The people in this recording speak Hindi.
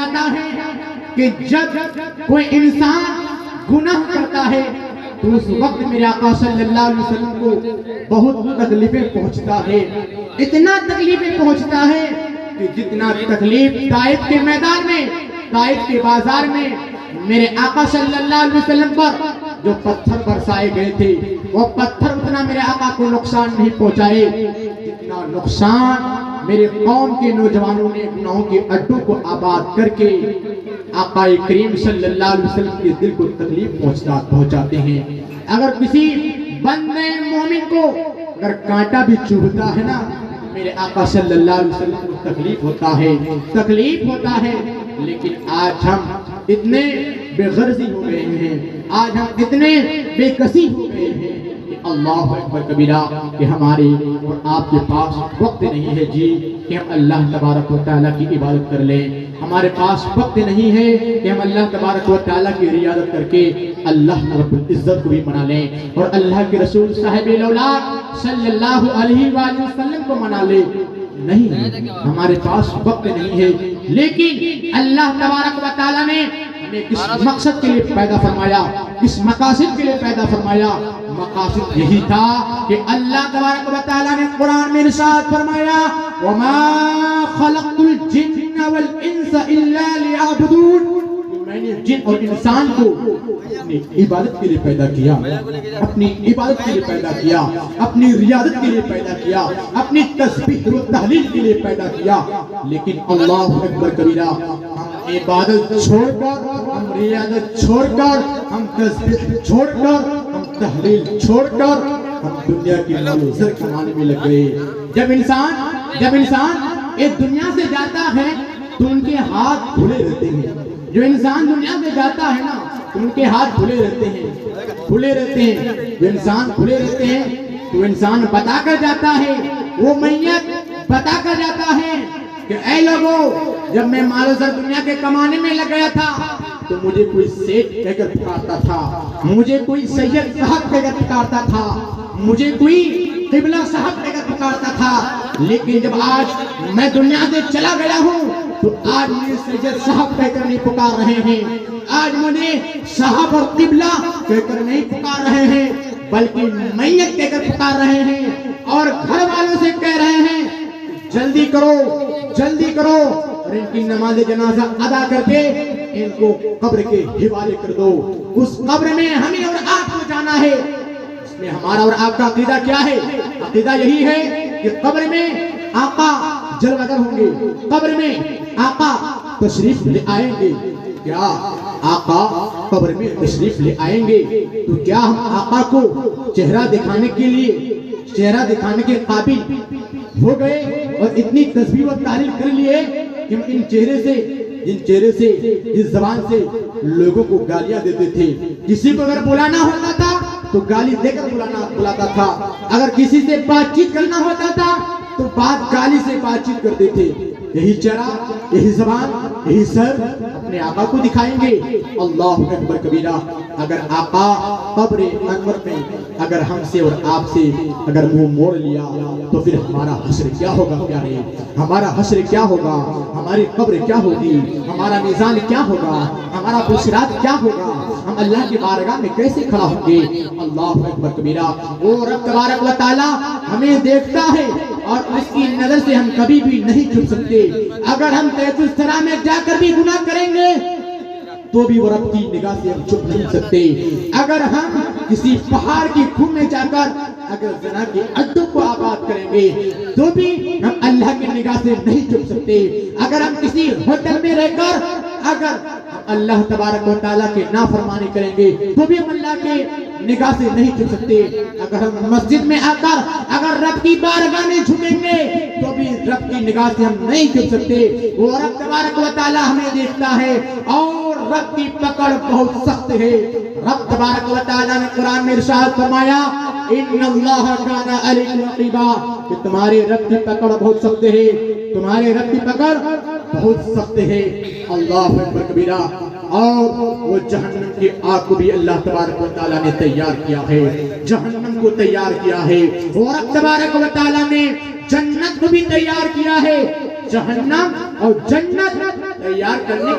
आता है कि जब कोई इंसान गुनाह करता है तो उस वक्त मेरे आका सल्लल्लाहु अलैहि वसल्लम को बहुत तकलीफें पहुंचता है। इतना तकलीफें पहुंचता है कि जितना तकलीफ ताइफ के मैदान में, ताइफ के बाजार में मेरे आका सल्लल्लाहु अलैहि वसल्लम पर जो पत्थर बरसाए गए थे, वो पत्थर उतना मेरे आका को नुकसान नहीं पहुंचाए जितना नुकसान मेरे कौम के नौजवानों ने गुनाहों के अड्डों को आबाद करके आका करीम सल्लल्लाहु अलैहि वसल्लम के दिल को तकलीफ पहुंचाते हैं। अगर किसी बंदे मोमिन को अगर कांटा भी चुभता है ना, मेरे आका सल्लल्लाहु अलैहि वसल्लम को तकलीफ होता है। लेकिन आज हम इतने बेगर्जी हो गए हैं, आज हम इतने बेकसी हो गए हैं कि अल्लाह अकबर कबीरा कि हमारे और आपके पास वक्त नहीं है जी कि हम अल्लाह तबारक व तआला की इबादत कर लें। हमारे पास वक्त नहीं है कि हम अल्लाह तबारक व तआला की रियादत करके अल्लाह रब्बुल इज्जत को भी मना लें और अल्लाह के रसूल साहिब औलाद सल्लल्लाहु अलैहि वसल्लम को मना ले। नहीं, हमारे पास वक्त नहीं है। लेकिन अल्लाह तबारक व तआला ने हमें किस मकसद के लिए पैदा फरमाया, किस मकासद के लिए पैदा फरमाया? मकासद यही था कि अल्लाह तबारक व तआला ने कुरान में इरशाद फरमाया, वमा खलक़तुल जिन्ना वल इंसा इल्ला लियअबुदून, मैंने जिन और इंसान को अपनी इबादत के लिए पैदा किया, अपनी इबादत के लिए पैदा किया, अपनी रियादत के लिए पैदा किया, अपनी तस्बीह व तहलील के लिए पैदा किया। लेकिन अल्लाह अकबर कबीरा, हम इबादत छोड़कर, हम रियादत छोड़कर, हम तस्बीह छोड़कर, हम तहलील छोड़कर हम दुनिया की लज्जत कमाने में लग गए। जब इंसान इस दुनिया से जाता है तो उनके हाथ खुले रहते हैं। जो इंसान दुनिया से जाता है ना तो उनके हाथ खुले रहते हैं। जो इंसान खुले रहते हैं तो इंसान बता कर जाता है, वो मैयत बता कर जाता है कि ऐ लोगों, जब मैं मालो सर दुनिया के कमाने में लग गया था तो मुझे कोई सेठ कहकर पुकारता था, मुझे कोई सैयद साहब कहकर पुकारता था, मुझे कोई किबला साहब कहकर पुकारता था। लेकिन जब आज मैं दुनिया से चला गया हूँ तो आज मुझे सैयद साहब कहकर नहीं पुकार रहे हैं, आज मुझे साहब और किबला कहकर नहीं पुकार रहे हैं, बल्कि मैयत कहकर पुकार रहे हैं और घर वालों से कह रहे हैं जल्दी करो और इनकी नमाज जनाजा अदा करके इनको कब्र के हिवाले कर दो। उस कब्र में हमें और आपको जाना है। इसमें हमारा और आपका अकीदा क्या है? अकीदा यही है कि कब्र में आका जलवगर होंगे, कब्र में आका तशरीफ ले आएंगे। क्या आका कब्र में तशरीफ ले आएंगे तो क्या हम आका को चेहरा दिखाने के लिए, चेहरा दिखाने के काबिल हो गए और इतनी तस्बीह और तारीफ कर लिए कि हम जिन चेहरे से, इस जबान से लोगों को गालियां देते थे। किसी को अगर बुलाना होता था तो गाली देकर बुलाता था, अगर किसी से बातचीत करना होता था तो गाली से बातचीत करते थे। यही चेहरा, यही जबान, यही सर अपने आका को दिखाएंगे। अल्लाह अकबर कबीरा। अगर आका कब्र अनवर में अगर हमसे और आपसे अगर मुंह मोड़ लिया तो फिर हमारा हश्र क्या होगा प्यारे? हमारा हश्र क्या होगा? हमारी कब्र क्या होगी? हमारा मीज़ान क्या होगा? हमारा बुशरात क्या होगा? हम अल्लाह की बारगाह में कैसे खड़ा होंगे? अल्लाह अकबर कबीरा। वो रब तबारक व तआला हमें देखता है और उसकी नजर से हम कभी भी नहीं छुप सकते। अगर हम तैतुस सरा में जाकर भी गुनाह करेंगे तो भी वो रब की निगाह से हम छुप नहीं सकते। अगर हम किसी पहाड़ की खूह में जाकर अगर ज़िना के अड्डों को आबाद करेंगे तो भी हम अल्लाह की निगाह से नहीं छुप सकते। अगर हम किसी होटल में रहकर अगर अल्लाह तबारक व तआला के नाफरमानी करेंगे तो भी हम अल्लाह के निगाह से नहीं छुप सकते। अगर हम मस्जिद में आकर अगर रब की बारगाह में झुकेंगे तो भी रब की निगाह से हम नहीं छुप सकते। वो रब तबारक व तआला हमें देखता है और रब की पकड़ बहुत सख्त है। रब तबारक व तआला ने कुरान में इरशाद फरमाया, इन्नल्लाह काना अलैकुम रक़ीबा, कि तुम्हारे रब की पकड़ बहुत सख्त है, तुम्हारे रब की पकड़ बहुत सख्त है। अल्लाह अकबर कबीरा। और वो जहन्नम की आग को भी अल्लाह तबारक व तआला ने तैयार किया है, जहन्नम को तैयार किया है। और रब तबारक व तआला ने जन्नत को भी तैयार किया है। जहन्नम और जन्नत तैयार करने का